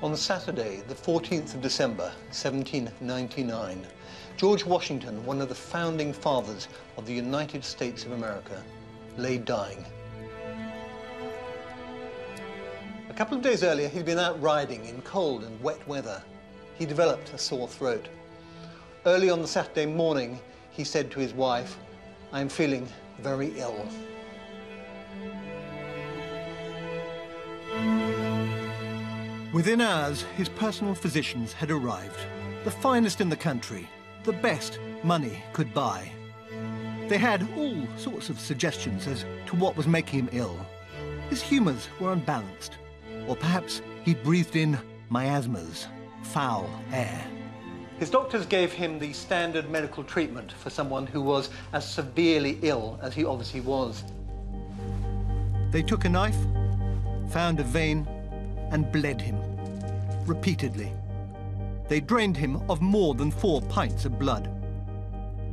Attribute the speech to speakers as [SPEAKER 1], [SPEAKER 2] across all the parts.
[SPEAKER 1] On Saturday, the 14th of December, 1799, George Washington, one of the founding fathers of the United States of America, lay dying. A couple of days earlier, he'd been out riding in cold and wet weather. He developed a sore throat. Early on the Saturday morning, he said to his wife, "I'm feeling very ill."
[SPEAKER 2] Within hours, his personal physicians had arrived, the finest in the country, the best money could buy. They had all sorts of suggestions as to what was making him ill. His humours were unbalanced, or perhaps he'd breathed in miasmas, foul air.
[SPEAKER 1] His doctors gave him the standard medical treatment for someone who was as severely ill as he obviously was.
[SPEAKER 2] They took a knife, found a vein, and bled him, repeatedly. They drained him of more than 4 pints of blood.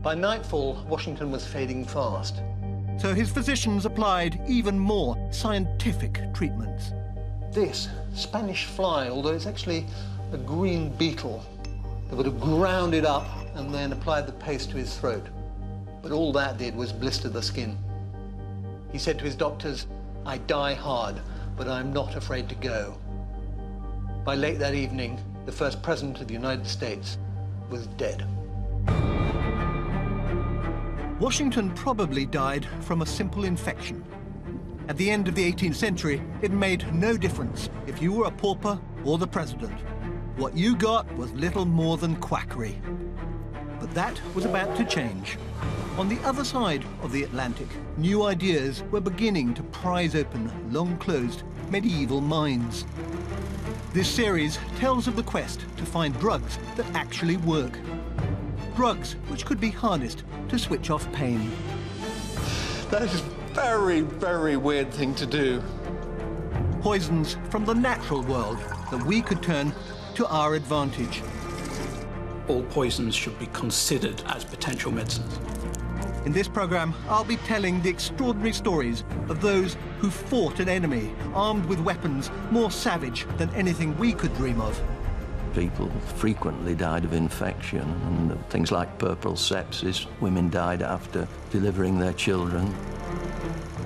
[SPEAKER 1] By nightfall, Washington was fading fast.
[SPEAKER 2] So his physicians applied even more scientific treatments.
[SPEAKER 1] This Spanish fly, although it's actually a green beetle, they would have ground it up and then applied the paste to his throat. But all that did was blister the skin. He said to his doctors, "I die hard, but I'm not afraid to go." By late that evening, the first president of the United States was dead.
[SPEAKER 2] Washington probably died from a simple infection. At the end of the 18th century, it made no difference if you were a pauper or the president. What you got was little more than quackery. But that was about to change. On the other side of the Atlantic, new ideas were beginning to prise open long-closed medieval minds. This series tells of the quest to find drugs that actually work. Drugs which could be harnessed to switch off pain.
[SPEAKER 1] That is a very, very weird thing to do.
[SPEAKER 2] Poisons from the natural world that we could turn to our advantage.
[SPEAKER 3] All poisons should be considered as potential medicines.
[SPEAKER 2] In this program, I'll be telling the extraordinary stories of those who fought an enemy armed with weapons more savage than anything we could dream of.
[SPEAKER 4] People frequently died of infection and things like puerperal sepsis. Women died after delivering their children.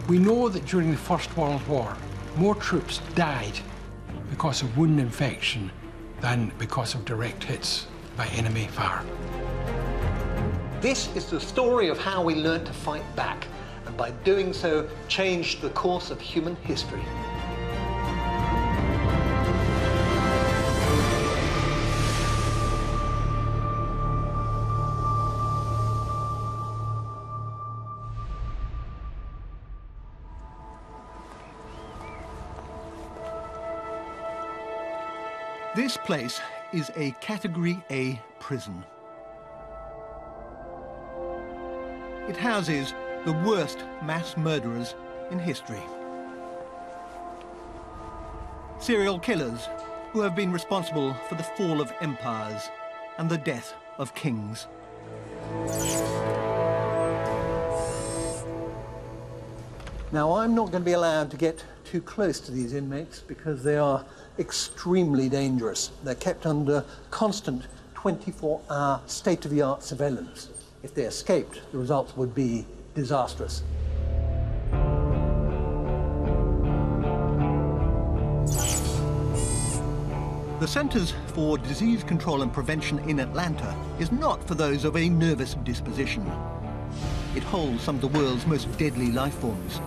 [SPEAKER 5] We know that during the First World War, more troops died because of wound infection than because of direct hits by enemy fire.
[SPEAKER 1] This is the story of how we learned to fight back, and by doing so, changed the course of human history.
[SPEAKER 2] This place is a Category A prison. It houses the worst mass murderers in history. Serial killers who have been responsible for the fall of empires and the death of kings.
[SPEAKER 1] Now, I'm not going to be allowed to get too close to these inmates because they are extremely dangerous. They're kept under constant 24-hour state-of-the-art surveillance. If they escaped, the results would be disastrous.
[SPEAKER 2] The Centers for Disease Control and Prevention in Atlanta is not for those of a nervous disposition. It holds some of the world's most deadly life forms.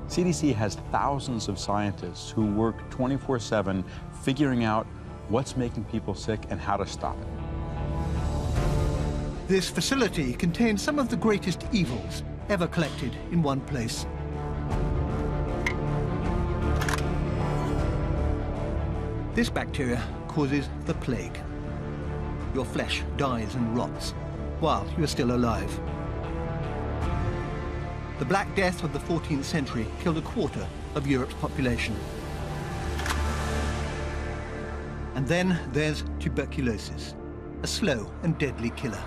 [SPEAKER 6] CDC has thousands of scientists who work 24/7 figuring out what's making people sick and how to stop it.
[SPEAKER 2] This facility contains some of the greatest evils ever collected in one place. This bacteria causes the plague. Your flesh dies and rots while you are still alive. The Black Death of the 14th century killed a quarter of Europe's population. And then there's tuberculosis, a slow and deadly killer.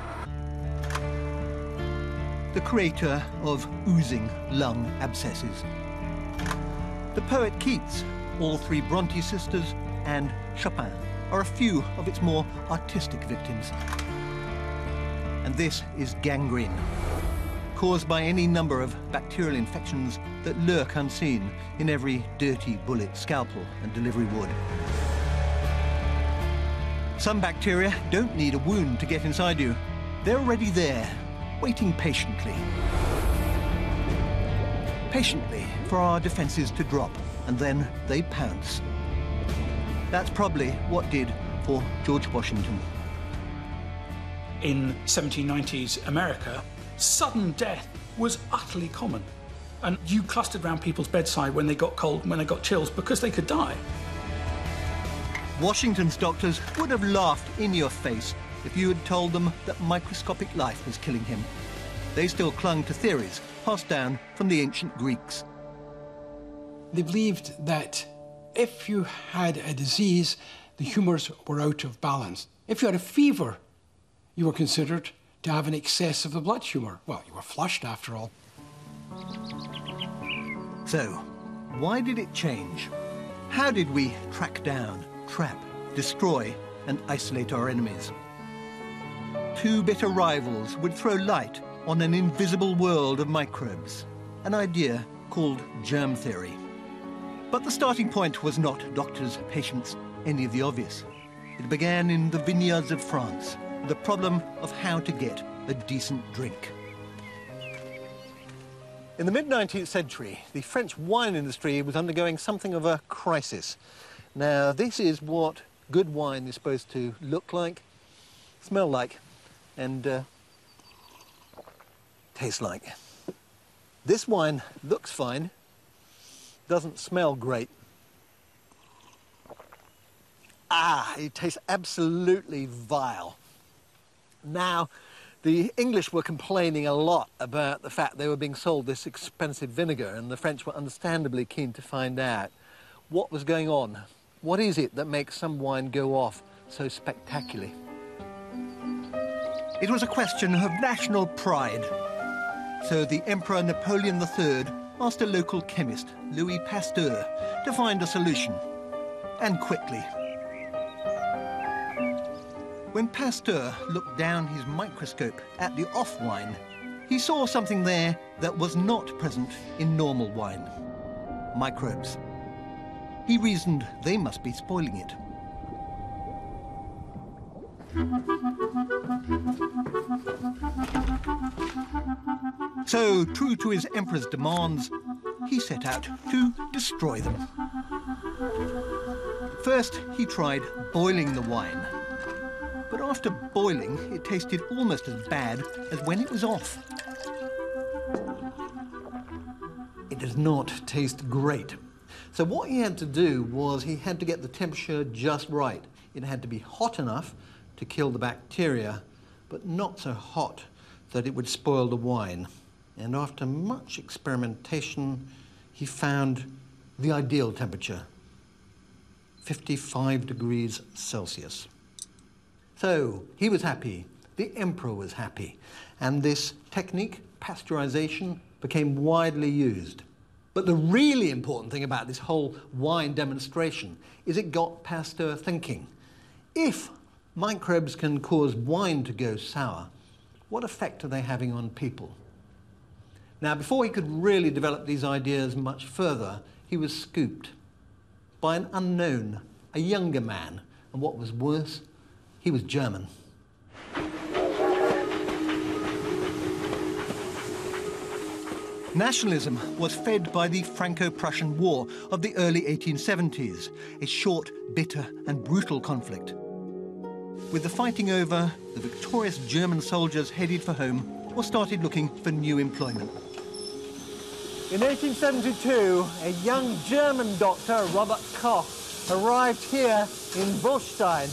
[SPEAKER 2] The creator of oozing lung abscesses. The poet Keats, all three Bronte sisters, and Chopin are a few of its more artistic victims. And this is gangrene, caused by any number of bacterial infections that lurk unseen in every dirty bullet, scalpel and delivery wood. Some bacteria don't need a wound to get inside you. They're already there, waiting patiently. Patiently for our defenses to drop, and then they pounce. That's probably what did for George Washington.
[SPEAKER 3] In 1790s America, sudden death was utterly common. And you clustered around people's bedside when they got cold, when they got chills, because they could die.
[SPEAKER 2] Washington's doctors would have laughed in your face if you had told them that microscopic life was killing him. They still clung to theories passed down from the ancient Greeks.
[SPEAKER 5] They believed that if you had a disease, the humours were out of balance. If you had a fever, you were considered to have an excess of the blood humour. Well, you were flushed after all.
[SPEAKER 2] So, why did it change? How did we track down, trap, destroy, and isolate our enemies? Two bitter rivals would throw light on an invisible world of microbes, an idea called germ theory. But the starting point was not doctors, patients, any of the obvious. It began in the vineyards of France, the problem of how to get a decent drink. In the mid-19th century, the French wine industry was undergoing something of a crisis. Now, this is what good wine is supposed to look like, smell like, and taste like. This wine looks fine, doesn't smell great. It tastes absolutely vile. Now, the English were complaining a lot about the fact they were being sold this expensive vinegar, and the French were understandably keen to find out what was going on. What is it that makes some wine go off so spectacularly? It was a question of national pride. So the Emperor Napoleon III asked a local chemist, Louis Pasteur, to find a solution, and quickly. When Pasteur looked down his microscope at the off wine, he saw something there that was not present in normal wine: microbes. He reasoned they must be spoiling it. So, true to his emperor's demands, he set out to destroy them. First, he tried boiling the wine. But after boiling, it tasted almost as bad as when it was off. It does not taste great. So what he had to do was he had to get the temperature just right. It had to be hot enough to kill the bacteria, but not so hot that it would spoil the wine. And after much experimentation, he found the ideal temperature, 55 degrees Celsius. So he was happy, the emperor was happy, and this technique, pasteurization, became widely used. But the really important thing about this whole wine demonstration is it got Pasteur thinking. If microbes can cause wine to go sour, what effect are they having on people? Now, before he could really develop these ideas much further, he was scooped by an unknown, a younger man, and what was worse, he was German. Nationalism was fed by the Franco-Prussian War of the early 1870s, a short, bitter and brutal conflict. With the fighting over, the victorious German soldiers headed for home or started looking for new employment. In 1872, a young German doctor, Robert Koch, arrived here in Wolstein.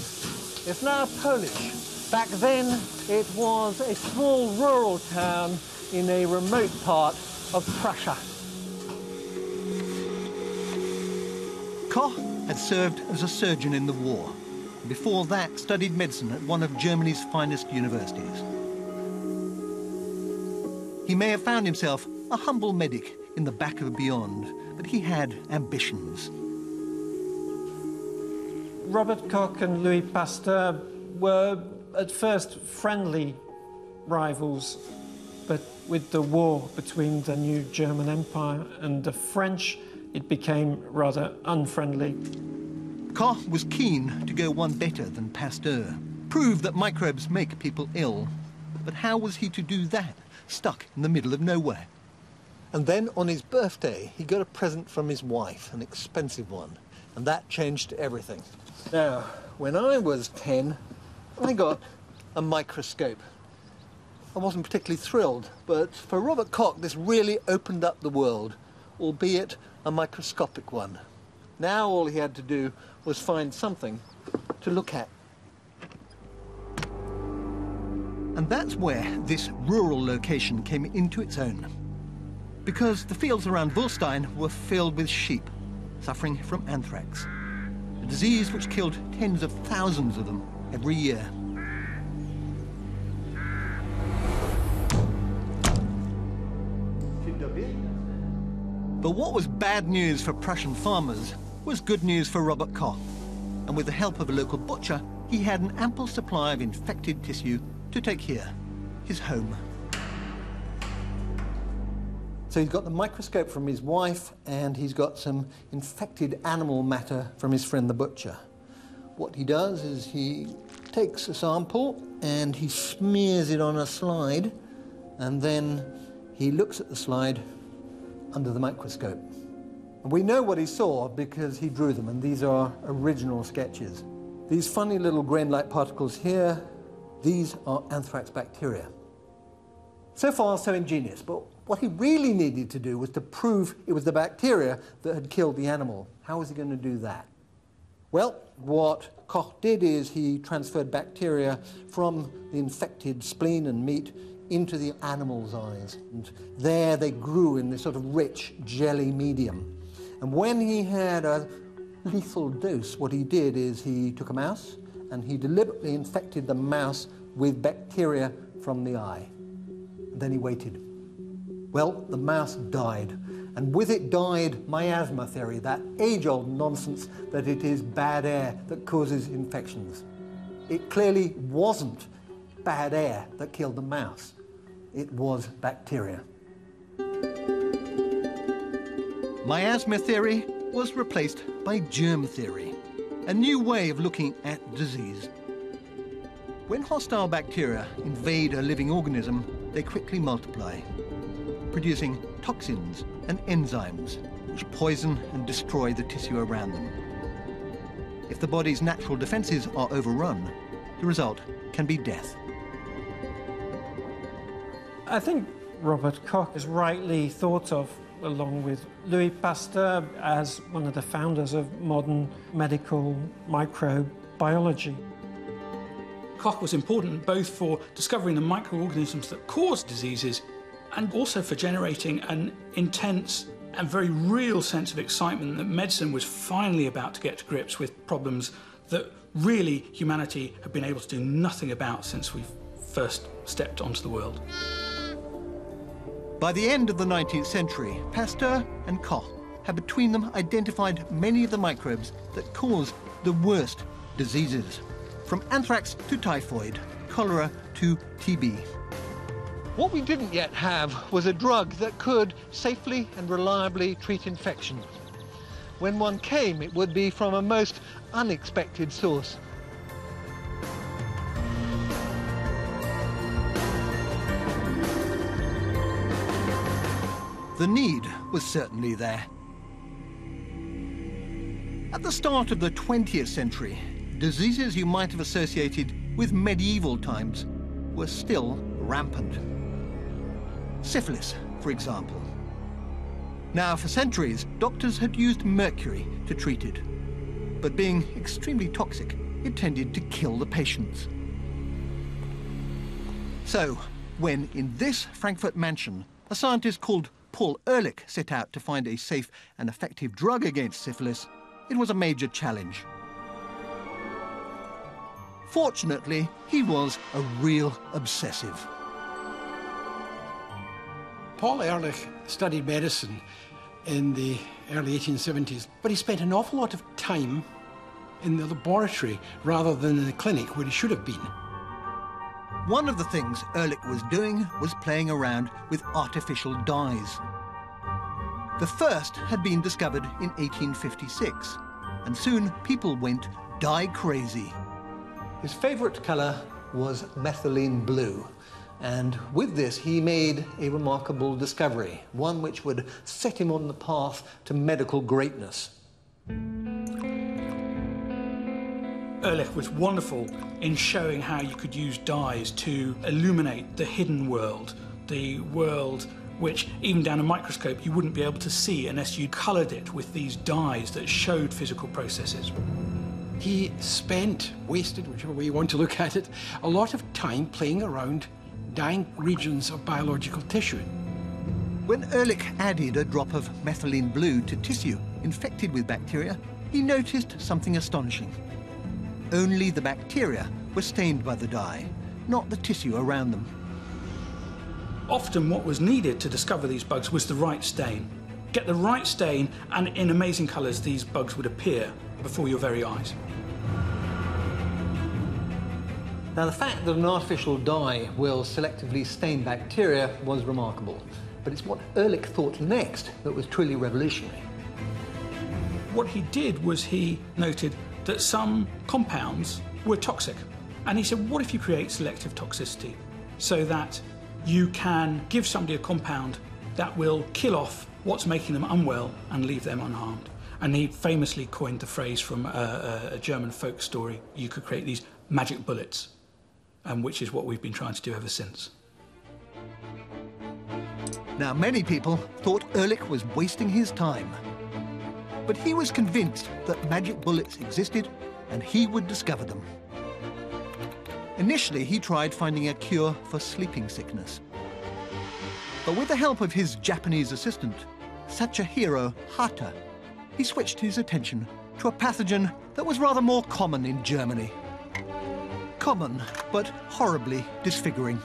[SPEAKER 2] It's now Polish. Back then, it was a small rural town in a remote part of Prussia. Koch had served as a surgeon in the war. Before that, studied medicine at one of Germany's finest universities. He may have found himself a humble medic in the back of beyond, but he had ambitions.
[SPEAKER 7] Robert Koch and Louis Pasteur were at first friendly rivals, but with the war between the new German Empire and the French, it became rather unfriendly.
[SPEAKER 2] Koch was keen to go one better than Pasteur, prove that microbes make people ill. But how was he to do that, stuck in the middle of nowhere? And then on his birthday, he got a present from his wife, an expensive one, and that changed everything. Now, when I was 10, I got a microscope. I wasn't particularly thrilled, but for Robert Koch, this really opened up the world, albeit a microscopic one. Now all he had to do was find something to look at. And that's where this rural location came into its own. Because the fields around Wulstein were filled with sheep, suffering from anthrax, a disease which killed tens of thousands of them every year. But what was bad news for Prussian farmers was good news for Robert Koch. And with the help of a local butcher, he had an ample supply of infected tissue to take here, his home. So he's got the microscope from his wife, and he's got some infected animal matter from his friend the butcher. What he does is he takes a sample and he smears it on a slide, and then he looks at the slide under the microscope. And we know what he saw because he drew them, and these are original sketches. These funny little grain-like particles here, these are anthrax bacteria. So far, so ingenious, but what he really needed to do was to prove it was the bacteria that had killed the animal. How was he going to do that? Well, what Koch did is he transferred bacteria from the infected spleen and meat into the animal's eyes. And there they grew in this sort of rich jelly medium. And when he had a lethal dose, what he did is he took a mouse and he deliberately infected the mouse with bacteria from the eye. And then he waited. Well, the mouse died. And with it died miasma theory, that age-old nonsense that it is bad air that causes infections. It clearly wasn't bad air that killed the mouse. It was bacteria. Miasma theory was replaced by germ theory, a new way of looking at disease. When hostile bacteria invade a living organism, they quickly multiply, producing toxins and enzymes which poison and destroy the tissue around them. If the body's natural defenses are overrun, the result can be death.
[SPEAKER 7] I think Robert Koch is rightly thought of, along with Louis Pasteur, as one of the founders of modern medical microbiology.
[SPEAKER 3] Koch was important both for discovering the microorganisms that cause diseases and also for generating an intense and very real sense of excitement that medicine was finally about to get to grips with problems that really humanity had been able to do nothing about since we first stepped onto the world.
[SPEAKER 2] By the end of the 19th century, Pasteur and Koch had between them identified many of the microbes that cause the worst diseases, from anthrax to typhoid, cholera to TB. What we didn't yet have was a drug that could safely and reliably treat infection. When one came, it would be from a most unexpected source. The need was certainly there. At the start of the 20th century, diseases you might have associated with medieval times were still rampant. Syphilis, for example. Now, for centuries, doctors had used mercury to treat it. But being extremely toxic, it tended to kill the patients. So, when in this Frankfurt mansion, a scientist called Paul Ehrlich set out to find a safe and effective drug against syphilis, it was a major challenge. Fortunately, he was a real obsessive.
[SPEAKER 5] Paul Ehrlich studied medicine in the early 1870s, but he spent an awful lot of time in the laboratory rather than in the clinic where he should have been.
[SPEAKER 2] One of the things Ehrlich was doing was playing around with artificial dyes. The first had been discovered in 1856, and soon people went dye crazy.
[SPEAKER 1] His favorite color was methylene blue, and with this he made a remarkable discovery, one which would set him on the path to medical greatness.
[SPEAKER 3] Ehrlich was wonderful in showing how you could use dyes to illuminate the hidden world, the world which, even down a microscope, you wouldn't be able to see unless you coloured it with these dyes that showed physical processes.
[SPEAKER 5] He wasted, whichever way you want to look at it, a lot of time playing around dyeing regions of biological tissue.
[SPEAKER 2] When Ehrlich added a drop of methylene blue to tissue infected with bacteria, he noticed something astonishing. Only the bacteria were stained by the dye, not the tissue around them.
[SPEAKER 3] Often what was needed to discover these bugs was the right stain. Get the right stain, and in amazing colours these bugs would appear before your very eyes.
[SPEAKER 1] Now, the fact that an artificial dye will selectively stain bacteria was remarkable, but it's what Ehrlich thought next that was truly revolutionary.
[SPEAKER 3] What he did was he noted that some compounds were toxic, and he said, what if you create selective toxicity so that you can give somebody a compound that will kill off what's making them unwell and leave them unharmed? And he famously coined the phrase from a German folk story, you could create these magic bullets, which is what we've been trying to do ever since.
[SPEAKER 2] Now, many people thought Ehrlich was wasting his time. But he was convinced that magic bullets existed and he would discover them. Initially, he tried finding a cure for sleeping sickness. But with the help of his Japanese assistant, Sachihiro Hata, he switched his attention to a pathogen that was rather more common in Germany. Common, but horribly disfiguring.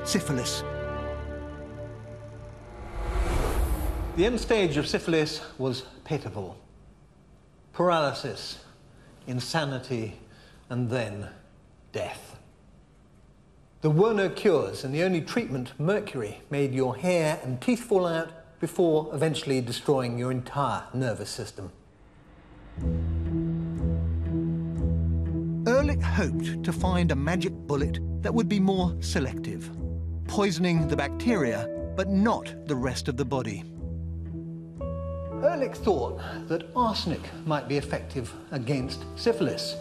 [SPEAKER 2] Syphilis.
[SPEAKER 1] The end stage of syphilis was pitiful. Paralysis, insanity, and then death. There were no cures, and the only treatment, mercury, made your hair and teeth fall out before eventually destroying your entire nervous system.
[SPEAKER 2] Ehrlich hoped to find a magic bullet that would be more selective, poisoning the bacteria, but not the rest of the body.
[SPEAKER 1] Ehrlich thought that arsenic might be effective against syphilis.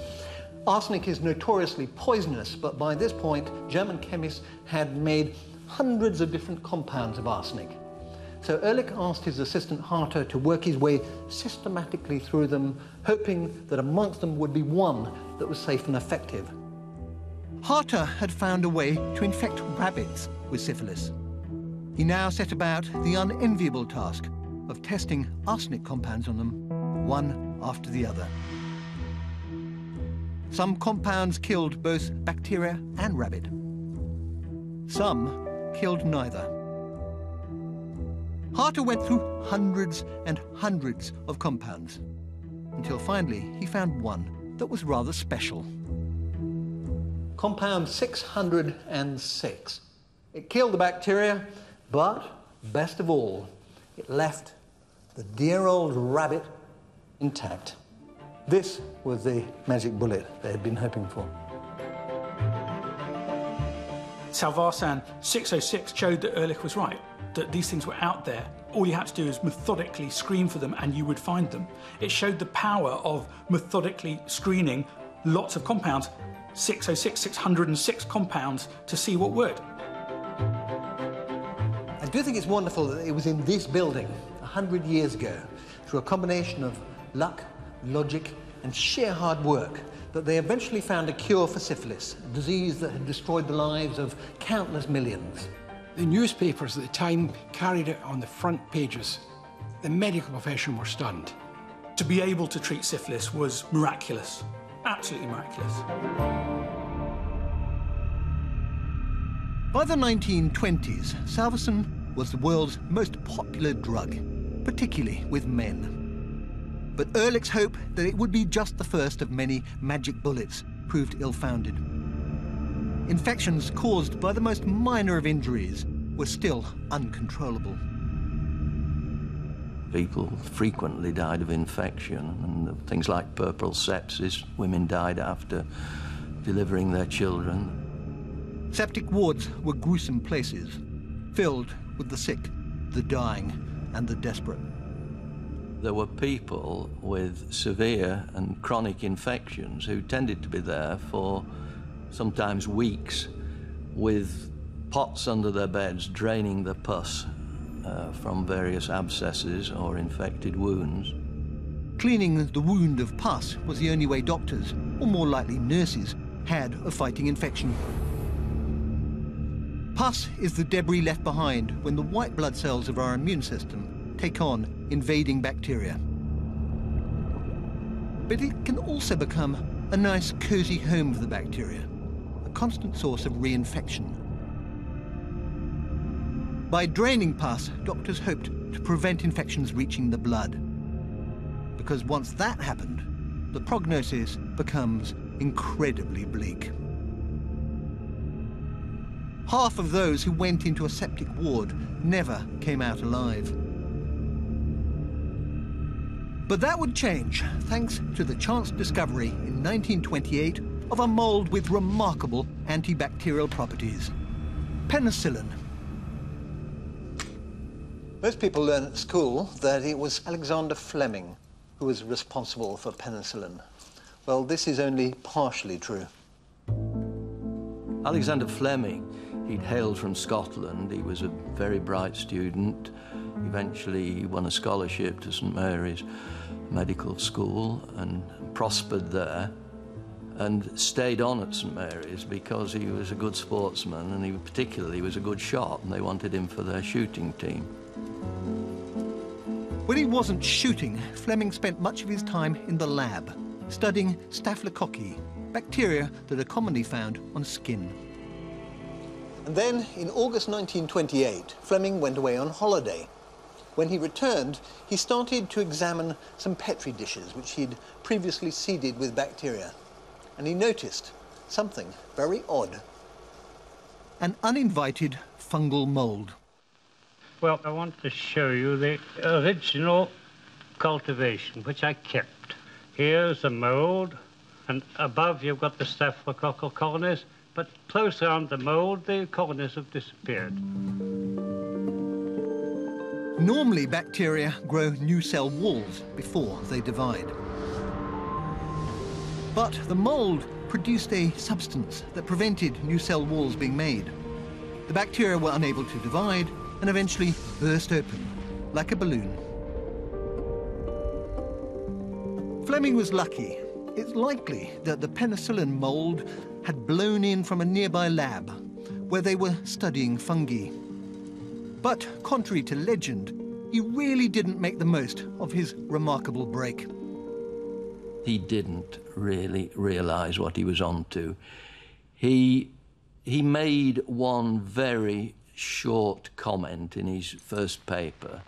[SPEAKER 1] Arsenic is notoriously poisonous, but by this point, German chemists had made hundreds of different compounds of arsenic. So Ehrlich asked his assistant Harter to work his way systematically through them, hoping that amongst them would be one that was safe and effective.
[SPEAKER 2] Harter had found a way to infect rabbits with syphilis. He now set about the unenviable task of testing arsenic compounds on them, one after the other. Some compounds killed both bacteria and rabbit. Some killed neither. Harter went through hundreds and hundreds of compounds, until finally he found one that was rather special.
[SPEAKER 1] Compound 606. It killed the bacteria, but best of all, it left the dear old rabbit intact. This was the magic bullet they had been hoping for.
[SPEAKER 3] Salvarsan 606 showed that Ehrlich was right, that these things were out there. All you had to do is methodically screen for them and you would find them. It showed the power of methodically screening lots of compounds, 606 compounds, to see what worked.
[SPEAKER 1] I do think it's wonderful that it was in this building 100 years ago, through a combination of luck, logic, and sheer hard work, that they eventually found a cure for syphilis, a disease that had destroyed the lives of countless millions.
[SPEAKER 5] The newspapers at the time carried it on the front pages. The medical profession were stunned.
[SPEAKER 3] To be able to treat syphilis was miraculous, absolutely miraculous.
[SPEAKER 2] By the 1920s, Salvarsan was the world's most popular drug, particularly with men. But Ehrlich's hope that it would be just the first of many magic bullets proved ill-founded. Infections caused by the most minor of injuries were still uncontrollable.
[SPEAKER 4] People frequently died of infection, and things like puerperal sepsis, women died after delivering their children.
[SPEAKER 2] Septic wards were gruesome places, filled with the sick, the dying, and the desperate.
[SPEAKER 4] There were people with severe and chronic infections who tended to be there for sometimes weeks with pots under their beds draining the pus from various abscesses or infected wounds.
[SPEAKER 2] Cleaning the wound of pus was the only way doctors, or more likely nurses, had of fighting infection. Pus is the debris left behind when the white blood cells of our immune system take on invading bacteria. But it can also become a nice, cozy home for the bacteria, a constant source of reinfection. By draining pus, doctors hoped to prevent infections reaching the blood. Because once that happened, the prognosis becomes incredibly bleak. Half of those who went into a septic ward never came out alive. But that would change thanks to the chance discovery in 1928 of a mold with remarkable antibacterial properties, penicillin.
[SPEAKER 1] Most people learn at school that it was Alexander Fleming who was responsible for penicillin. Well, this is only partially true.
[SPEAKER 4] Alexander Fleming, he'd hailed from Scotland. He was a very bright student. Eventually he won a scholarship to St Mary's Medical School and prospered there, and stayed on at St Mary's because he was a good sportsman, and he particularly was a good shot, and they wanted him for their shooting team.
[SPEAKER 2] When he wasn't shooting, Fleming spent much of his time in the lab, studying staphylococci, bacteria that are commonly found on skin.
[SPEAKER 1] And then, in August 1928, Fleming went away on holiday. When he returned, he started to examine some Petri dishes which he'd previously seeded with bacteria. And he noticed something very odd.
[SPEAKER 2] An uninvited fungal mold.
[SPEAKER 8] Well, I want to show you the original cultivation, which I kept. Here's the mold, and above you've got the staphylococcal colonies, but close around the mold, the colonies have disappeared.
[SPEAKER 2] Normally, bacteria grow new cell walls before they divide. But the mold produced a substance that prevented new cell walls being made. The bacteria were unable to divide and eventually burst open, like a balloon. Fleming was lucky. It's likely that the penicillin mold had blown in from a nearby lab where they were studying fungi. But contrary to legend, he really didn't make the most of his remarkable break.
[SPEAKER 4] He didn't really realize what he was onto. He made one very short comment in his first paper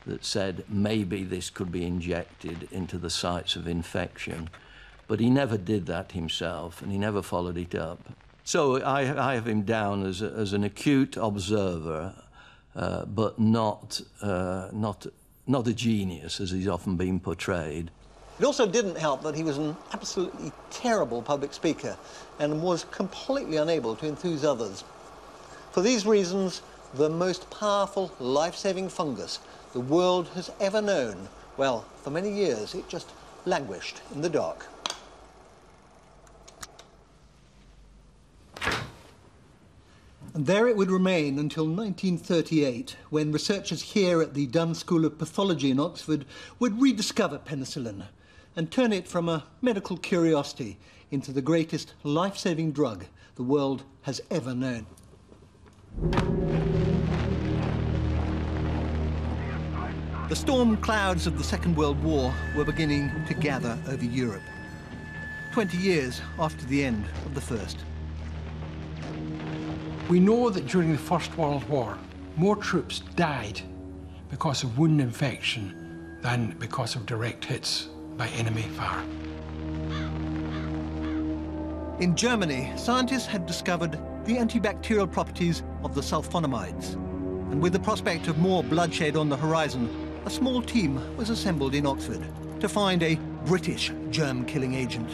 [SPEAKER 4] that said maybe this could be injected into the sites of infection, but he never did that himself, and he never followed it up. So I have him down as an acute observer, but not a genius, as he's often been portrayed.
[SPEAKER 1] It also didn't help that he was an absolutely terrible public speaker and was completely unable to enthuse others. For these reasons, the most powerful life-saving fungus the world has ever known, well, for many years, it just languished in the dark.
[SPEAKER 2] And there it would remain until 1938, when researchers here at the Dunn School of Pathology in Oxford would rediscover penicillin and turn it from a medical curiosity into the greatest life-saving drug the world has ever known. The storm clouds of the Second World War were beginning to gather over Europe, 20 years after the end of the First.
[SPEAKER 5] We know that during the First World War, more troops died because of wound infection than because of direct hits by enemy fire.
[SPEAKER 2] In Germany, scientists had discovered the antibacterial properties of the sulfonamides. And with the prospect of more bloodshed on the horizon, a small team was assembled in Oxford to find a British germ-killing agent.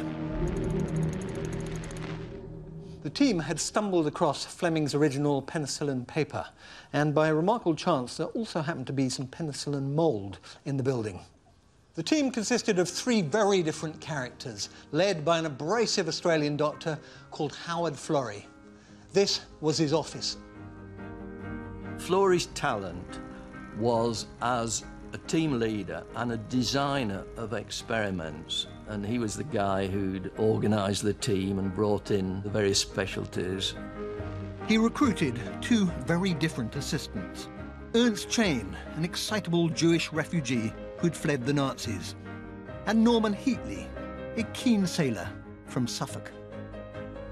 [SPEAKER 1] The team had stumbled across Fleming's original penicillin paper, and by a remarkable chance, there also happened to be some penicillin mould in the building. The team consisted of 3 very different characters, led by an abrasive Australian doctor called Howard Florey. This was his office.
[SPEAKER 4] Florey's talent was as a team leader and a designer of experiments, and he was the guy who'd organised the team and brought in the various specialties.
[SPEAKER 2] He recruited 2 very different assistants. Ernst Chain, an excitable Jewish refugee who'd fled the Nazis, and Norman Heatley, a keen sailor from Suffolk.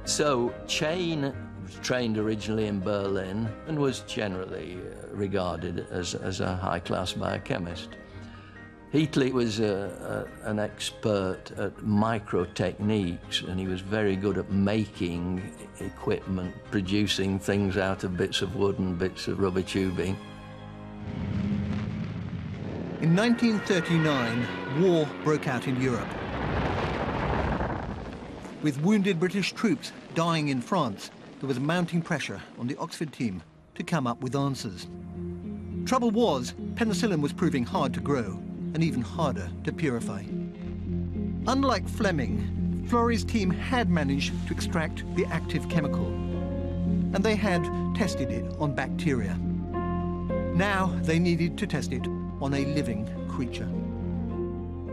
[SPEAKER 4] So Chain was trained originally in Berlin and was generally regarded as a high-class biochemist. Heatley was an expert at micro techniques, and he was very good at making equipment, producing things out of bits of wood and bits of rubber tubing.
[SPEAKER 2] In 1939, war broke out in Europe. With wounded British troops dying in France, there was mounting pressure on the Oxford team to come up with answers. Trouble was, penicillin was proving hard to grow and even harder to purify. Unlike Fleming, Florey's team had managed to extract the active chemical, and they had tested it on bacteria. Now they needed to test it on a living creature.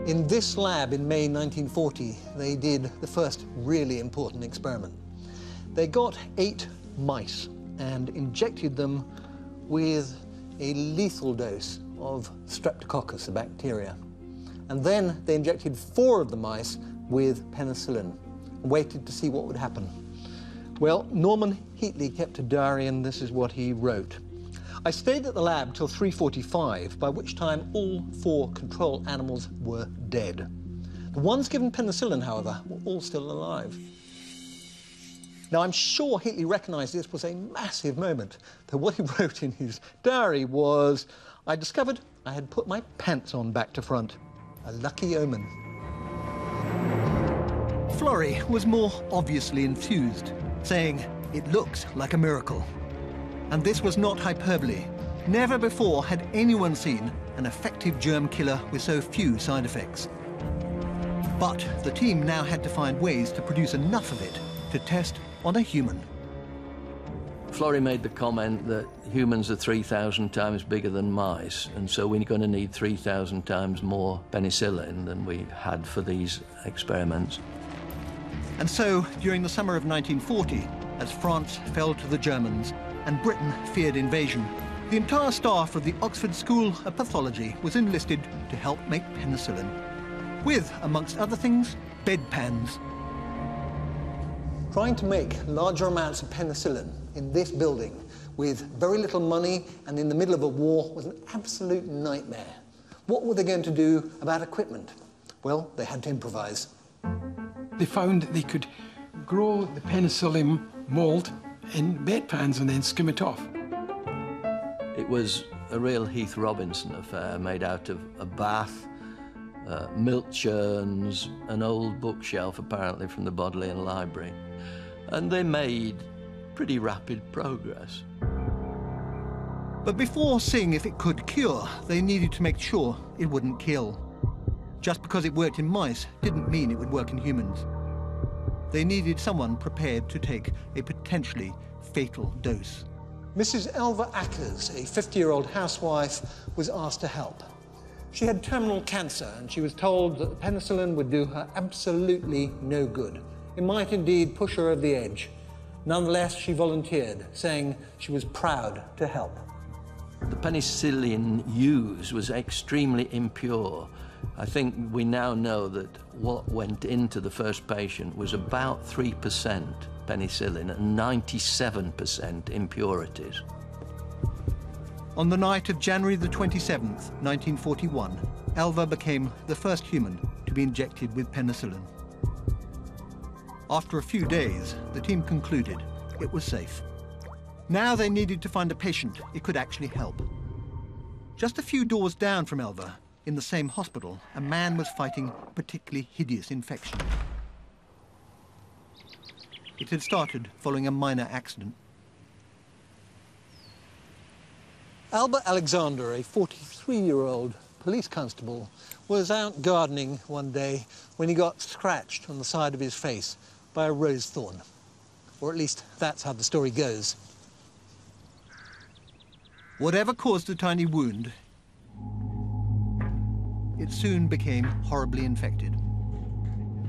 [SPEAKER 1] In this lab in May 1940, they did the first really important experiment. They got 8 mice and injected them with a lethal dose of Streptococcus, a bacteria. And then they injected 4 of the mice with penicillin and waited to see what would happen. Well, Norman Heatley kept a diary, and this is what he wrote. I stayed at the lab till 3:45, by which time all 4 control animals were dead. The ones given penicillin, however, were all still alive. Now, I'm sure Heatley recognised this was a massive moment, though what he wrote in his diary was, I discovered I had put my pants on back to front. A lucky omen.
[SPEAKER 2] Florey was more obviously enthused, saying, "It looks like a miracle." And this was not hyperbole. Never before had anyone seen an effective germ killer with so few side effects. But the team now had to find ways to produce enough of it to test on a human.
[SPEAKER 4] Florey made the comment that humans are 3,000 times bigger than mice, and so we're going to need 3,000 times more penicillin than we had for these experiments.
[SPEAKER 2] And so, during the summer of 1940, as France fell to the Germans and Britain feared invasion, the entire staff of the Oxford School of Pathology was enlisted to help make penicillin, with, amongst other things, bedpans.
[SPEAKER 1] Trying to make larger amounts of penicillin in this building with very little money and in the middle of a war was an absolute nightmare. What were they going to do about equipment? Well, they had to improvise.
[SPEAKER 5] They found they could grow the penicillin mould in bedpans and then skim it off.
[SPEAKER 4] It was a real Heath Robinson affair, made out of a bath, milk churns, an old bookshelf apparently from the Bodleian Library. And they made pretty rapid progress.
[SPEAKER 2] But before seeing if it could cure, they needed to make sure it wouldn't kill. Just because it worked in mice didn't mean it would work in humans. They needed someone prepared to take a potentially fatal dose.
[SPEAKER 1] Mrs. Elva Ackers, a 50-year-old housewife, was asked to help. She had terminal cancer, and she was told that the penicillin would do her absolutely no good. It might indeed push her over the edge. Nonetheless, she volunteered, saying she was proud to help.
[SPEAKER 4] The penicillin used was extremely impure. I think we now know that what went into the first patient was about 3% penicillin and 97% impurities.
[SPEAKER 2] On the night of January the 27th, 1941, Elva became the first human to be be injected with penicillin. After a few days, the team concluded it was safe. Now they needed to find a patient it could actually help. Just a few doors down from Elva, in the same hospital, a man was fighting a particularly hideous infection. It had started following a minor accident.
[SPEAKER 1] Albert Alexander, a 43-year-old police constable, was out gardening one day when he got scratched on the side of his face by a rose thorn. Or at least that's how the story goes.
[SPEAKER 2] Whatever caused the tiny wound, it soon became horribly infected.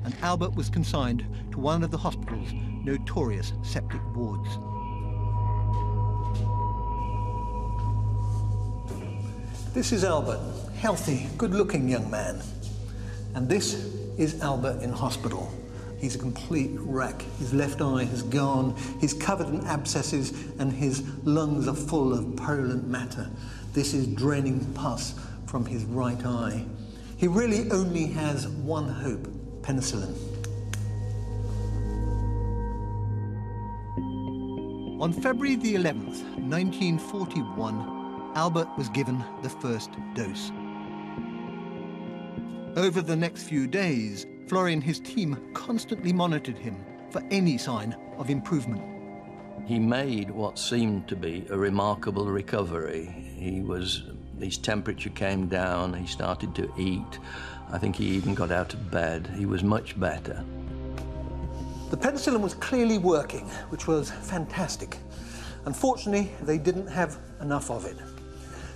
[SPEAKER 2] And Albert was consigned to one of the hospital's notorious septic wards.
[SPEAKER 1] This is Albert, healthy, good-looking young man. And this is Albert in hospital. He's a complete wreck. His left eye has gone, he's covered in abscesses, and his lungs are full of purulent matter. This is draining pus from his right eye. He really only has one hope: penicillin.
[SPEAKER 2] On February the 11th, 1941, Albert was given the first dose. Over the next few days, Florey and his team constantly monitored him for any sign of improvement.
[SPEAKER 4] He made what seemed to be a remarkable recovery. His temperature came down, he started to eat. I think he even got out of bed. He was much better.
[SPEAKER 1] The penicillin was clearly working, which was fantastic. Unfortunately, they didn't have enough of it.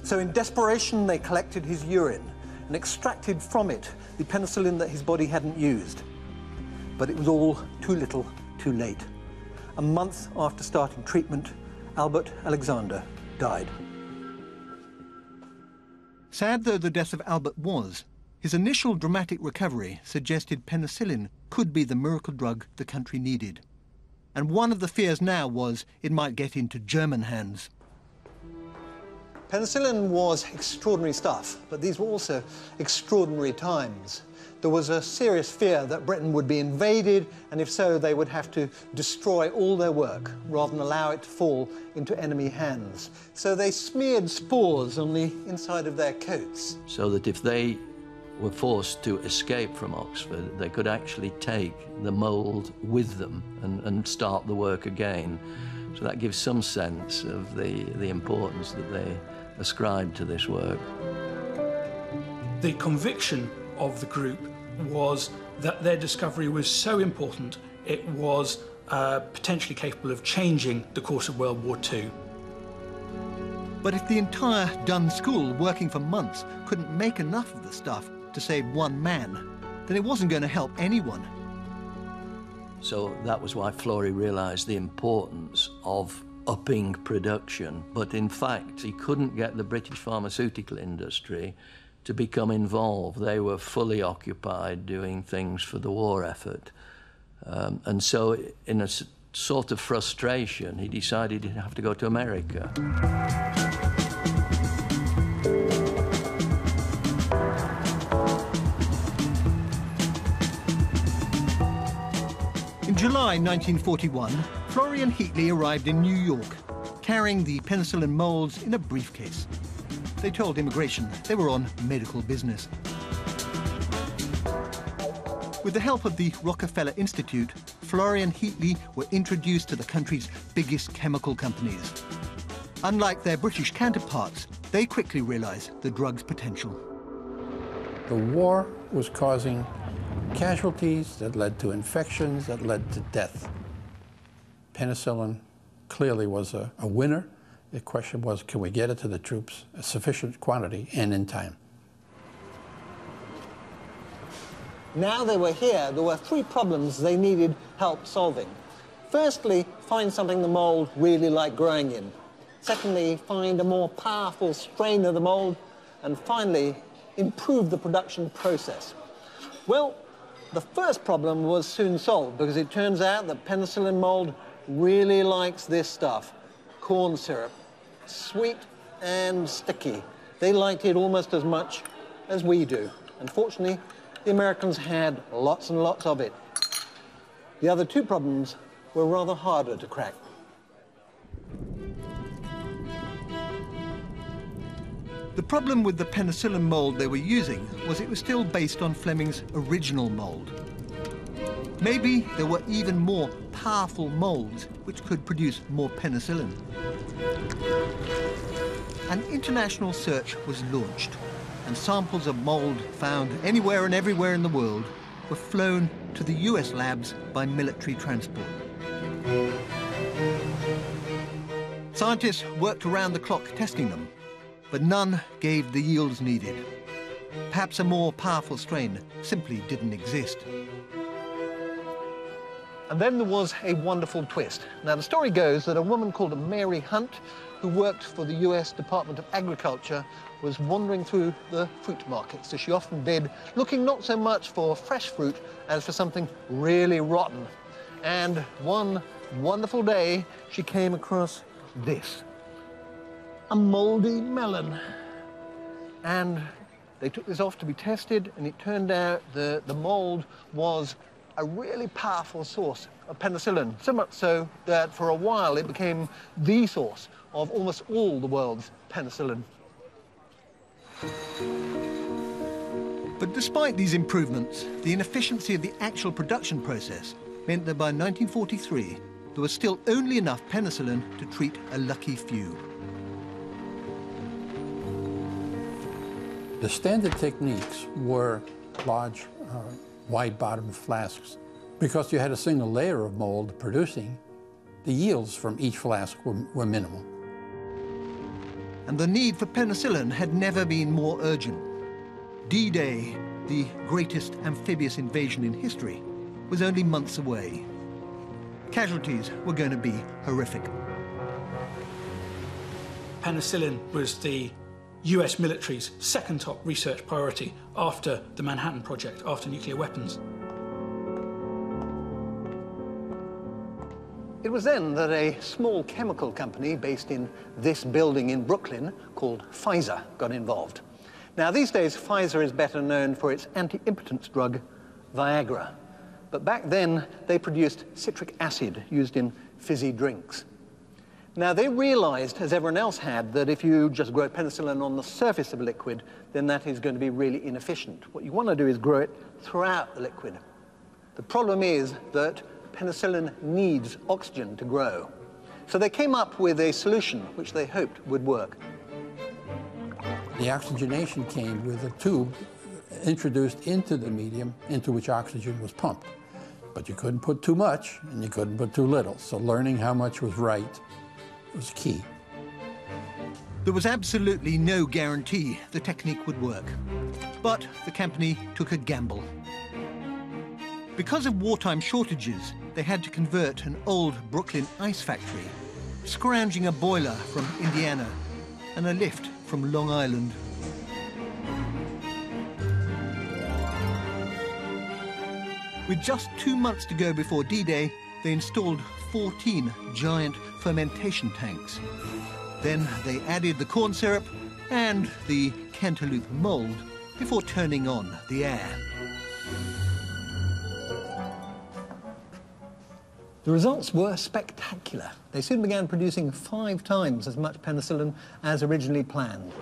[SPEAKER 1] So in desperation, they collected his urine and extracted from it the penicillin that his body hadn't used. But it was all too little, too late. A month after starting treatment, Albert Alexander died.
[SPEAKER 2] Sad though the death of Albert was, his initial dramatic recovery suggested penicillin could be the miracle drug the country needed. And one of the fears now was it might get into German hands.
[SPEAKER 1] Penicillin was extraordinary stuff, but these were also extraordinary times. There was a serious fear that Britain would be invaded, and if so, they would have to destroy all their work rather than allow it to fall into enemy hands. So they smeared spores on the inside of their coats.
[SPEAKER 4] So that if they were forced to escape from Oxford, they could actually take the mould with them and start the work again. So that gives some sense of the importance that they ascribed to this work.
[SPEAKER 3] The conviction of the group was that their discovery was so important it was potentially capable of changing the course of World War II.
[SPEAKER 2] But if the entire Dunn School, working for months, couldn't make enough of the stuff to save one man, then it wasn't going to help anyone.
[SPEAKER 4] So that was why Florey realised the importance of upping production. But in fact, he couldn't get the British pharmaceutical industry to become involved. They were fully occupied doing things for the war effort. And so in a sort of frustration, he decided he'd have to go to America.
[SPEAKER 2] In July 1941, Florey and Heatley arrived in New York, carrying the penicillin molds in a briefcase. They told immigration they were on medical business. With the help of the Rockefeller Institute, Florey and Heatley were introduced to the country's biggest chemical companies. Unlike their British counterparts, they quickly realized the drug's potential.
[SPEAKER 9] The war was causing casualties that led to infections, that led to death. Penicillin clearly was a winner. The question was, can we get it to the troops, a sufficient quantity and in time?
[SPEAKER 1] Now they were here, there were three problems they needed help solving. Firstly, find something the mold really liked growing in. Secondly, find a more powerful strain of the mold. And finally, improve the production process. Well, the first problem was soon solved because it turns out that penicillin mold really likes this stuff, corn syrup. Sweet and sticky. They liked it almost as much as we do. Unfortunately, the Americans had lots and lots of it. The other two problems were rather harder to crack.
[SPEAKER 2] The problem with the penicillin mold they were using was it was still based on Fleming's original mold. Maybe there were even more powerful molds which could produce more penicillin. An international search was launched, and samples of mold found anywhere and everywhere in the world were flown to the US labs by military transport. Scientists worked around the clock testing them, but none gave the yields needed. Perhaps a more powerful strain simply didn't exist.
[SPEAKER 1] And then there was a wonderful twist. Now, the story goes that a woman called Mary Hunt, who worked for the US Department of Agriculture, was wandering through the fruit markets, as she often did, looking not so much for fresh fruit as for something really rotten. And one wonderful day, she came across this, a moldy melon. And they took this off to be tested, and it turned out that the mold was a really powerful source of penicillin, so much so that for a while it became the source of almost all the world's penicillin.
[SPEAKER 2] But despite these improvements, the inefficiency of the actual production process meant that by 1943 there was still only enough penicillin to treat a lucky few.
[SPEAKER 9] The standard techniques were large, wide-bottomed flasks. Because you had a single layer of mold producing, the yields from each flask were minimal.
[SPEAKER 2] And the need for penicillin had never been more urgent. D-Day, the greatest amphibious invasion in history, was only months away. Casualties were going to be horrific.
[SPEAKER 3] Penicillin was the US military's second top research priority after the Manhattan Project, after nuclear weapons.
[SPEAKER 1] It was then that a small chemical company based in this building in Brooklyn called Pfizer got involved. Now, these days, Pfizer is better known for its anti-impotence drug, Viagra. But back then, they produced citric acid used in fizzy drinks. Now, they realized, as everyone else had, that if you just grow penicillin on the surface of a liquid, then that is going to be really inefficient. What you want to do is grow it throughout the liquid. The problem is that penicillin needs oxygen to grow. So they came up with a solution which they hoped would work.
[SPEAKER 9] The oxygenation came with a tube introduced into the medium into which oxygen was pumped. But you couldn't put too much and you couldn't put too little. So learning how much was right was key.
[SPEAKER 2] There was absolutely no guarantee the technique would work. But the company took a gamble. Because of wartime shortages, they had to convert an old Brooklyn ice factory, scrounging a boiler from Indiana and a lift from Long Island. With just 2 months to go before D-Day, they installed 14 giant fermentation tanks. Then they added the corn syrup and the cantaloupe mold before turning on the air.
[SPEAKER 1] The results were spectacular. They soon began producing 5 times as much penicillin as originally planned.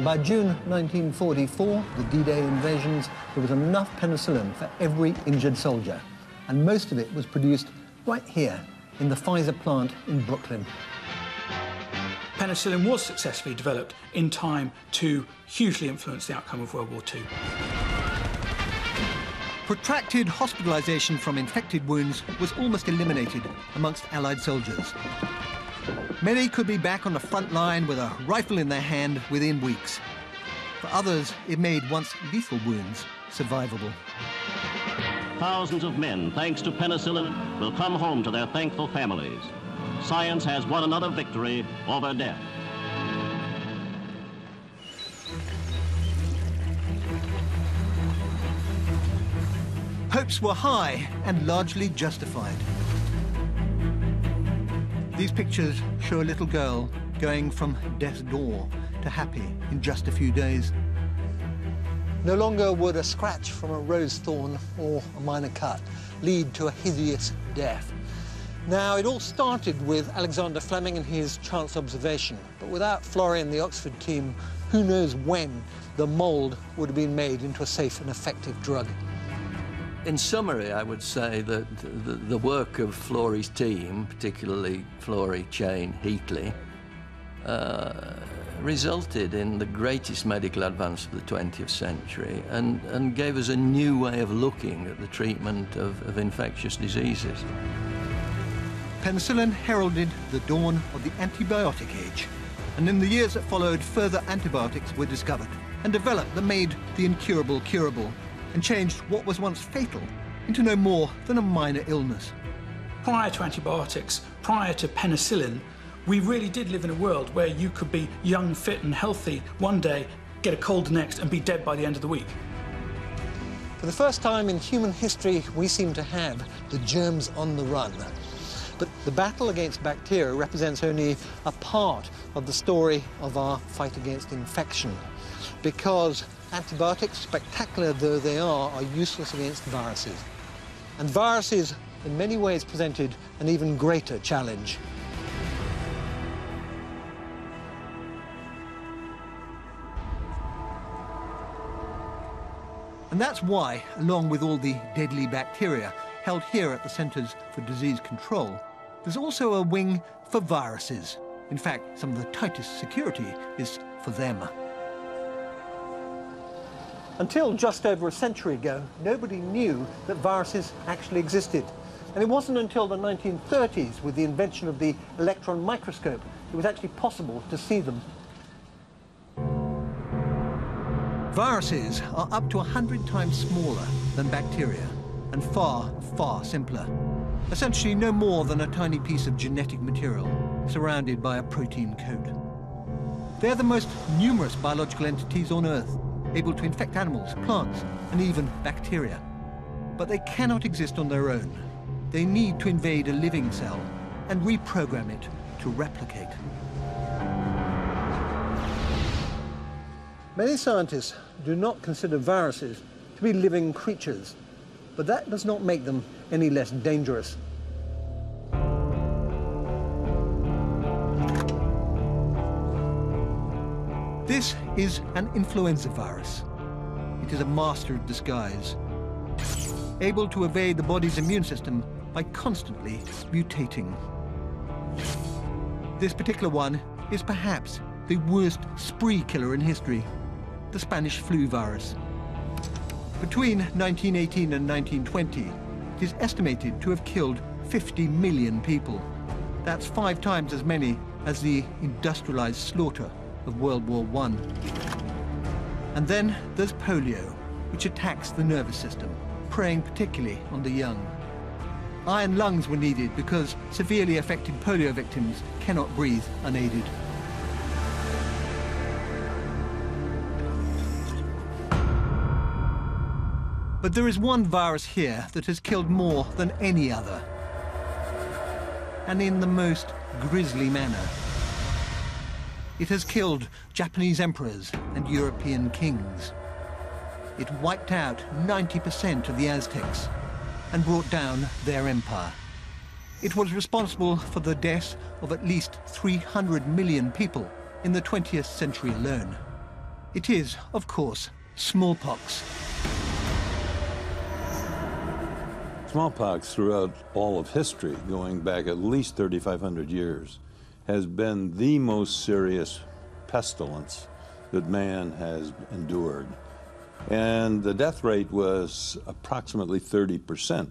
[SPEAKER 1] By June 1944, the D-Day invasions, there was enough penicillin for every injured soldier. And most of it was produced right here in the Pfizer plant in Brooklyn.
[SPEAKER 3] Penicillin was successfully developed in time to hugely influence the outcome of World War II.
[SPEAKER 2] Protracted hospitalization from infected wounds was almost eliminated amongst Allied soldiers. Many could be back on the front line with a rifle in their hand within weeks. For others, it made once lethal wounds survivable.
[SPEAKER 10] Thousands of men, thanks to penicillin, will come home to their thankful families. Science has won another victory over death.
[SPEAKER 2] Hopes were high and largely justified. These pictures show a little girl going from death's door to happy in just a few days.
[SPEAKER 1] No longer would a scratch from a rose thorn or a minor cut lead to a hideous death. Now, it all started with Alexander Fleming and his chance observation, but without Florey and the Oxford team, who knows when the mould would have been made into a safe and effective drug.
[SPEAKER 4] In summary, I would say that the work of Florey's team, particularly Florey, Chain, Heatley, resulted in the greatest medical advance of the 20th century and gave us a new way of looking at the treatment of infectious diseases.
[SPEAKER 2] Penicillin heralded the dawn of the antibiotic age, and in the years that followed, further antibiotics were discovered and developed that made the incurable curable and changed what was once fatal into no more than a minor illness.
[SPEAKER 3] Prior to antibiotics, prior to penicillin, we really did live in a world where you could be young, fit and healthy one day, get a cold next and be dead by the end of the week.
[SPEAKER 1] For the first time in human history, we seem to have the germs on the run. But the battle against bacteria represents only a part of the story of our fight against infection, because antibiotics, spectacular though they are useless against viruses. And viruses, in many ways, presented an even greater challenge.
[SPEAKER 2] And that's why, along with all the deadly bacteria held here at the Centres for Disease Control, there's also a wing for viruses. In fact, some of the tightest security is for them. Until just over a century ago, nobody knew that viruses actually existed. And it wasn't until the 1930s, with the invention of the electron microscope, it was actually possible to see them. Viruses are up to 100 times smaller than bacteria and far, far simpler. Essentially no more than a tiny piece of genetic material surrounded by a protein coat. They're the most numerous biological entities on Earth, able to infect animals, plants, and even bacteria. But they cannot exist on their own. They need to invade a living cell and reprogram it to replicate. Many scientists do not consider viruses to be living creatures, but that does not make them any less dangerous. This is an influenza virus. It is a master of disguise, able to evade the body's immune system by constantly mutating. This particular one is perhaps the worst spree killer in history, the Spanish flu virus. Between 1918 and 1920, it is estimated to have killed 50 million people. That's 5 times as many as the industrialized slaughter of World War I. And then there's polio, which attacks the nervous system, preying particularly on the young. Iron lungs were needed because severely affected polio victims cannot breathe unaided. But there is one virus here that has killed more than any other, and in the most grisly manner. It has killed Japanese emperors and European kings. It wiped out 90% of the Aztecs and brought down their empire. It was responsible for the deaths of at least 300 million people in the 20th century alone. It is, of course, smallpox.
[SPEAKER 11] Smallpox throughout all of history, going back at least 3,500 years, has been the most serious pestilence that man has endured. And the death rate was approximately 30%.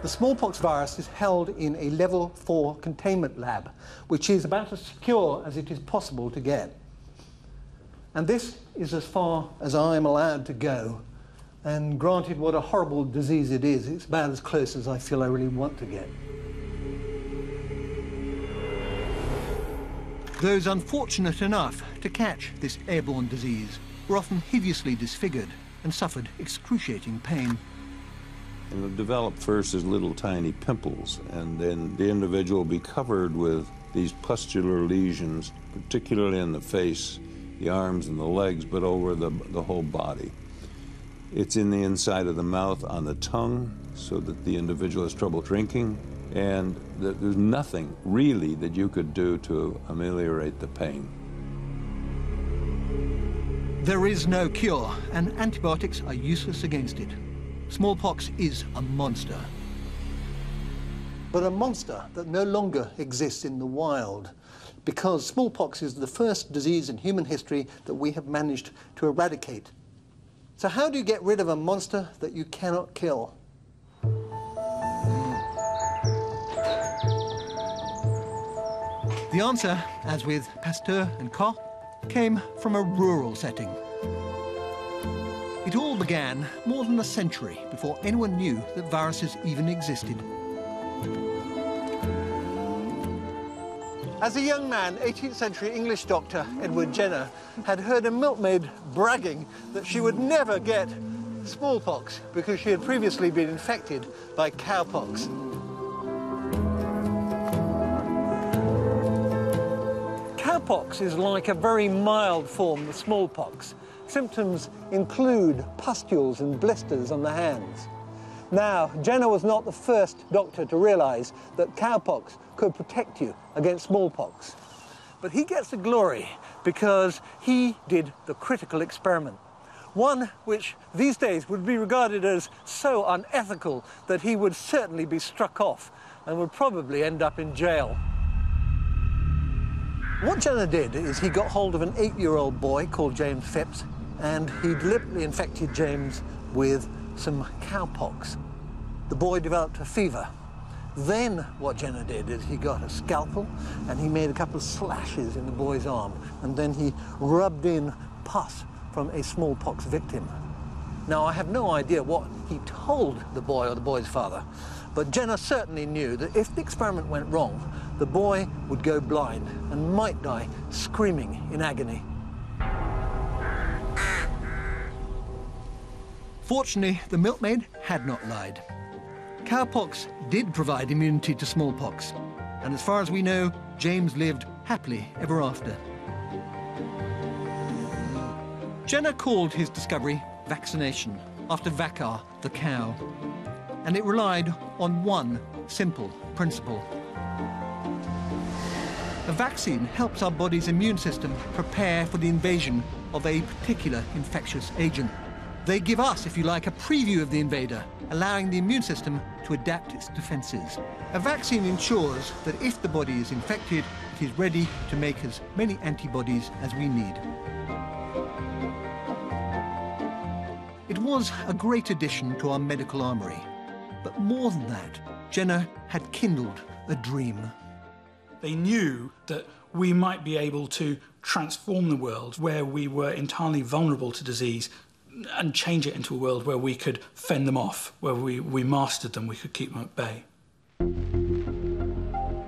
[SPEAKER 1] The smallpox virus is held in a level 4 containment lab, which is about as secure as it is possible to get. And this is as far as I am allowed to go. And granted what a horrible disease it is, it's about as close as I feel I really want to get. Those unfortunate enough to catch this airborne disease were often hideously disfigured and suffered excruciating pain.
[SPEAKER 11] And it'll develop first as little tiny pimples, and then the individual will be covered with these pustular lesions, particularly in the face, the arms and the legs, but over the whole body. It's in the inside of the mouth, on the tongue, so that the individual has trouble drinking, and there's nothing really that you could do to ameliorate the pain.
[SPEAKER 2] There is no cure, and antibiotics are useless against it. Smallpox is a monster.
[SPEAKER 1] But a monster that no longer exists in the wild, because smallpox is the first disease in human history that we have managed to eradicate. So how do you get rid of a monster that you cannot kill?
[SPEAKER 2] The answer, as with Pasteur and Koch, came from a rural setting. It all began more than a century before anyone knew that viruses even existed.
[SPEAKER 1] As a young man, 18th century English doctor Edward Jenner had heard a milkmaid bragging that she would never get smallpox because she had previously been infected by cowpox. Cowpox is like a very mild form of smallpox. Symptoms include pustules and blisters on the hands. Now, Jenner was not the first doctor to realize that cowpox could protect you against smallpox. But he gets the glory because he did the critical experiment. One which these days would be regarded as so unethical that he would certainly be struck off and would probably end up in jail. What Jenner did is he got hold of an 8-year-old boy called James Phipps, and he deliberately infected James with some cowpox. The boy developed a fever. Then what Jenner did is he got a scalpel and he made a couple of slashes in the boy's arm, and then he rubbed in pus from a smallpox victim. Now, I have no idea what he told the boy or the boy's father, but Jenner certainly knew that if the experiment went wrong, the boy would go blind and might die screaming in agony.
[SPEAKER 2] Fortunately, the milkmaid had not lied. Cowpox did provide immunity to smallpox, and as far as we know, James lived happily ever after. Jenner called his discovery vaccination, after Vacar, the cow, and it relied on one simple principle. A vaccine helps our body's immune system prepare for the invasion of a particular infectious agent. They give us, if you like, a preview of the invader, allowing the immune system to adapt its defenses. A vaccine ensures that if the body is infected, it is ready to make as many antibodies as we need. It was a great addition to our medical armory. But more than that, Jenner had kindled a dream.
[SPEAKER 3] They knew that we might be able to transform the world where we were entirely vulnerable to disease and change it into a world where we could fend them off, where we mastered them, we could keep them at bay.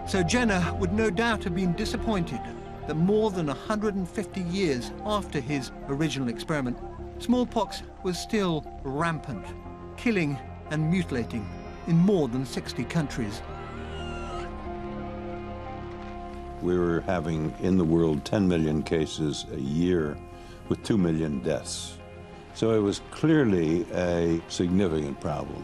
[SPEAKER 2] So Jenner would no doubt have been disappointed that more than 150 years after his original experiment, smallpox was still rampant, killing and mutilating in more than 60 countries.
[SPEAKER 11] We were having in the world 10 million cases a year with 2 million deaths. So it was clearly a significant problem.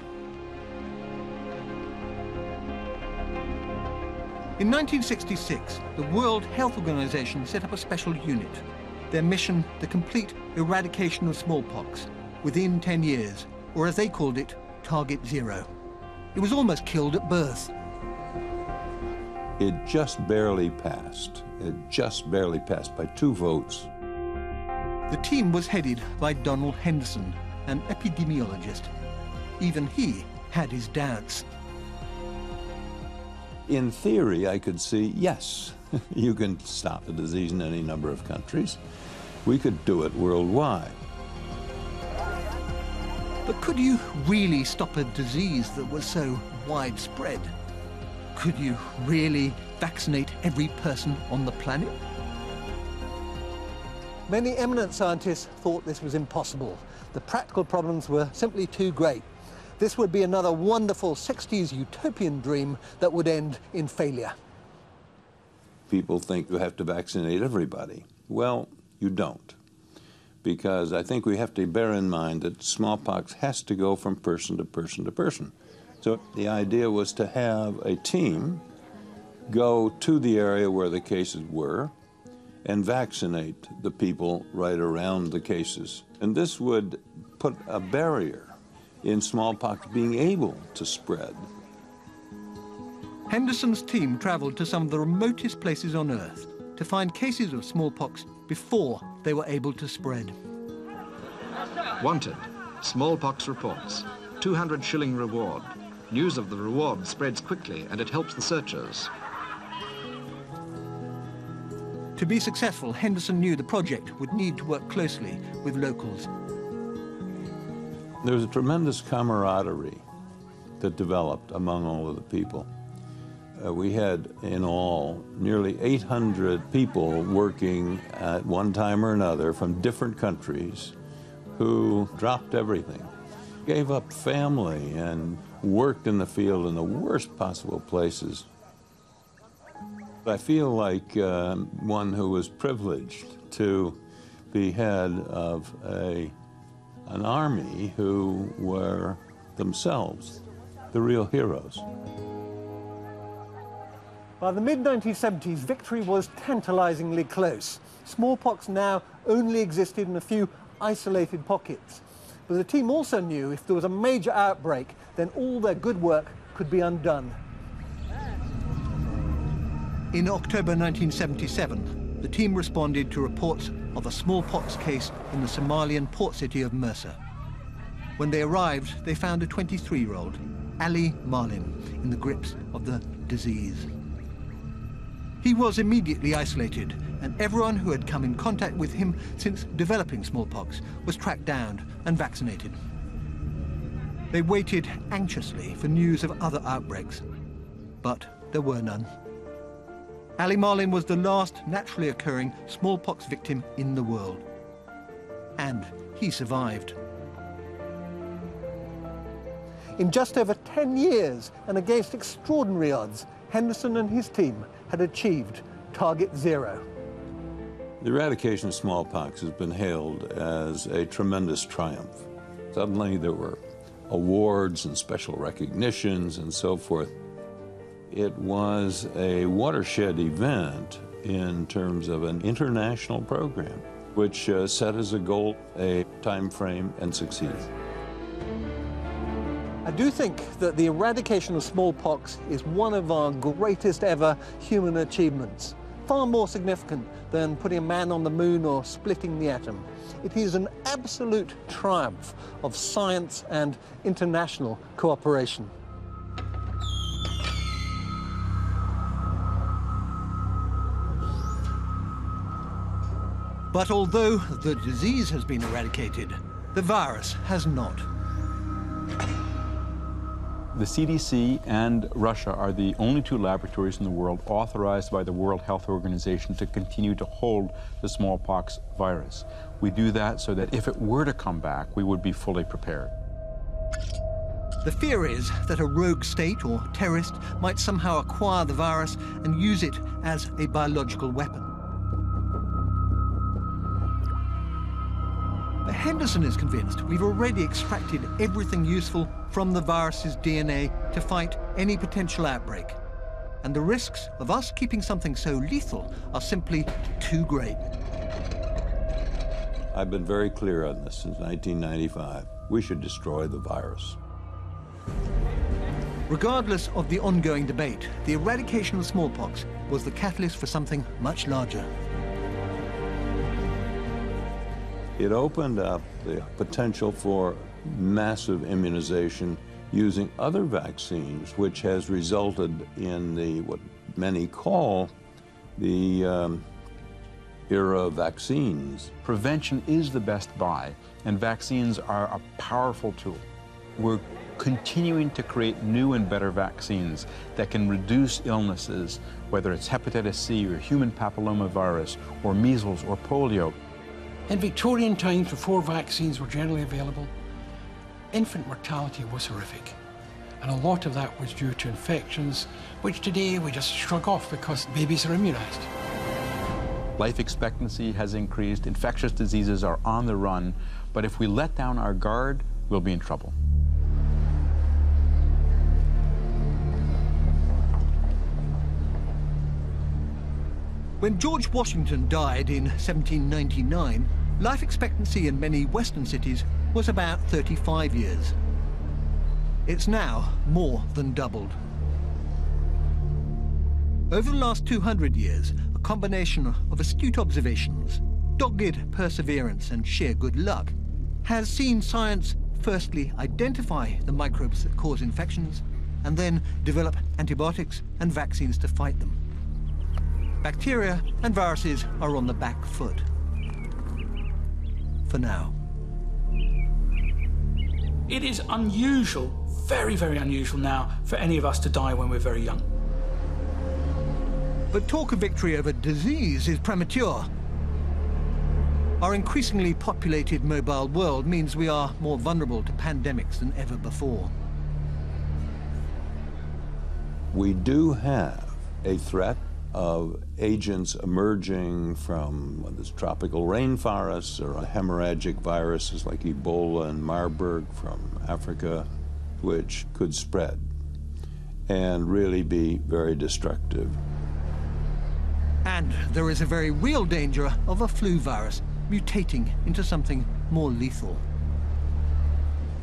[SPEAKER 2] In 1966, the World Health Organization set up a special unit. Their mission, the complete eradication of smallpox within 10 years, or as they called it, Target Zero. It was almost killed at birth.
[SPEAKER 11] It just barely passed. It just barely passed by 2 votes.
[SPEAKER 2] The team was headed by Donald Henderson, an epidemiologist. Even he had his doubts.
[SPEAKER 11] In theory, I could see, yes, you can stop the disease in any number of countries. We could do it worldwide.
[SPEAKER 2] But could you really stop a disease that was so widespread? Could you really vaccinate every person on the planet?
[SPEAKER 1] Many eminent scientists thought this was impossible. The practical problems were simply too great.
[SPEAKER 2] this would be another wonderful 60s utopian dream that would end in failure.
[SPEAKER 11] People think you have to vaccinate everybody. Well, you don't. Because I think we have to bear in mind that smallpox has to go from person to person to person. So the idea was to have a team go to the area where the cases were and vaccinate the people right around the cases. And this would put a barrier in smallpox being able to spread.
[SPEAKER 2] Henderson's team travelled to some of the remotest places on Earth to find cases of smallpox before they were able to spread.
[SPEAKER 12] Wanted, smallpox reports, 200 shilling reward. News of the reward spreads quickly and it helps the searchers.
[SPEAKER 2] To be successful, Henderson knew the project would need to work closely with locals.
[SPEAKER 11] There was a tremendous camaraderie that developed among all of the people. We had, in all, nearly 800 people working at one time or another from different countries who dropped everything, gave up family, and worked in the field in the worst possible places. I feel like one who was privileged to be head of an army who were themselves the real heroes.
[SPEAKER 2] By the mid-1970s, victory was tantalizingly close. Smallpox now only existed in a few isolated pockets. But the team also knew if there was a major outbreak, then all their good work could be undone. In October 1977, the team responded to reports of a smallpox case in the Somalian port city of Mersa. When they arrived, they found a 23-year-old, Ali Marlin, in the grips of the disease. He was immediately isolated, and everyone who had come in contact with him since developing smallpox was tracked down and vaccinated. They waited anxiously for news of other outbreaks, but there were none. Ali Marlin was the last naturally occurring smallpox victim in the world. And he survived. In just over 10 years, and against extraordinary odds, Henderson and his team had achieved Target Zero.
[SPEAKER 11] The eradication of smallpox has been hailed as a tremendous triumph. Suddenly there were awards and special recognitions and so forth. It was a watershed event in terms of an international program, which set as a goal a time frame and succeeded.
[SPEAKER 2] I do think that the eradication of smallpox is one of our greatest ever human achievements, far more significant than putting a man on the moon or splitting the atom. It is an absolute triumph of science and international cooperation. But although the disease has been eradicated, the virus has not.
[SPEAKER 6] The CDC and Russia are the only two laboratories in the world authorized by the World Health Organization to continue to hold the smallpox virus. We do that so that if it were to come back, we would be fully prepared.
[SPEAKER 2] The fear is that a rogue state or terrorist might somehow acquire the virus and use it as a biological weapon. But Henderson is convinced we've already extracted everything useful from the virus's DNA to fight any potential outbreak. And the risks of us keeping something so lethal are simply too great.
[SPEAKER 11] I've been very clear on this since 1995. We should destroy the virus.
[SPEAKER 2] Regardless of the ongoing debate, the eradication of smallpox was the catalyst for something much larger.
[SPEAKER 11] It opened up the potential for massive immunization using other vaccines, which has resulted in what many call the era of vaccines.
[SPEAKER 6] Prevention is the best buy, and vaccines are a powerful tool. We're continuing to create new and better vaccines that can reduce illnesses, whether it's hepatitis C or human papillomavirus or measles or polio.
[SPEAKER 5] In Victorian times, before vaccines were generally available, infant mortality was horrific. And a lot of that was due to infections, which today we just shrug off because babies are immunized.
[SPEAKER 6] Life expectancy has increased, infectious diseases are on the run, but if we let down our guard, we'll be in trouble.
[SPEAKER 2] When George Washington died in 1799, life expectancy in many Western cities was about 35 years. It's now more than doubled. Over the last 200 years, a combination of astute observations, dogged perseverance and sheer good luck has seen science firstly identify the microbes that cause infections and then develop antibiotics and vaccines to fight them. Bacteria and viruses are on the back foot. For now.
[SPEAKER 3] It is unusual, very, very unusual now, for any of us to die when we're very young.
[SPEAKER 2] But talk of victory over disease is premature. Our increasingly populated mobile world means we are more vulnerable to pandemics than ever before.
[SPEAKER 11] We do have a threat of agents emerging from this tropical rainforests or hemorrhagic viruses like Ebola and Marburg from Africa, which could spread and really be very destructive.
[SPEAKER 2] And there is a very real danger of a flu virus mutating into something more lethal.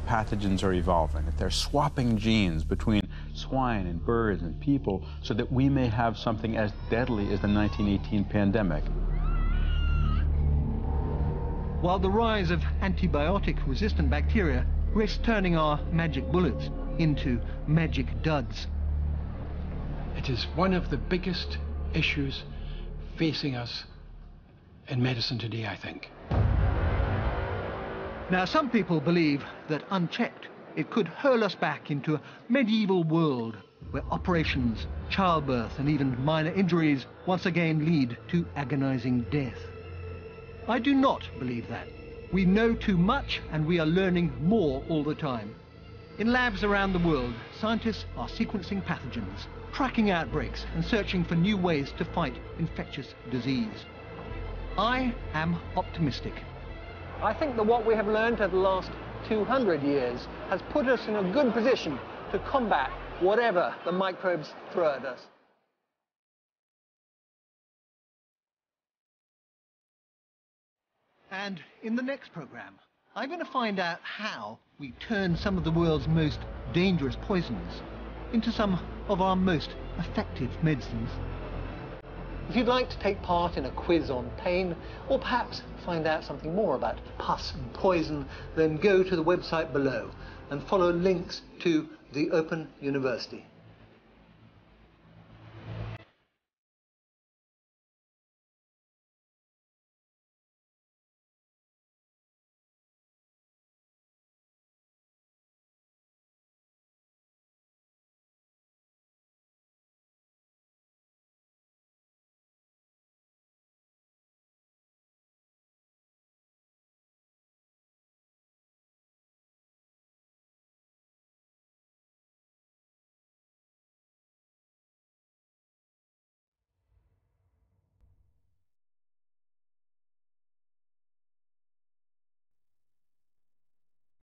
[SPEAKER 6] Pathogens are evolving. They're swapping genes between swine and birds and people so that we may have something as deadly as the 1918 pandemic.
[SPEAKER 2] While the rise of antibiotic-resistant bacteria risks turning our magic bullets into magic duds.
[SPEAKER 5] It is one of the biggest issues facing us in medicine today, I think.
[SPEAKER 2] Now, some people believe that unchecked, it could hurl us back into a medieval world where operations, childbirth, and even minor injuries once again lead to agonizing death. I do not believe that. We know too much, and we are learning more all the time. In labs around the world, scientists are sequencing pathogens, tracking outbreaks, and searching for new ways to fight infectious disease. I am optimistic. I think that what we have learned over the last 200 years has put us in a good position to combat whatever the microbes throw at us. And in the next program, I'm going to find out how we turn some of the world's most dangerous poisons into some of our most effective medicines. If you'd like to take part in a quiz on pain, or perhaps find out something more about pus and poison, then go to the website below and follow links to the Open University.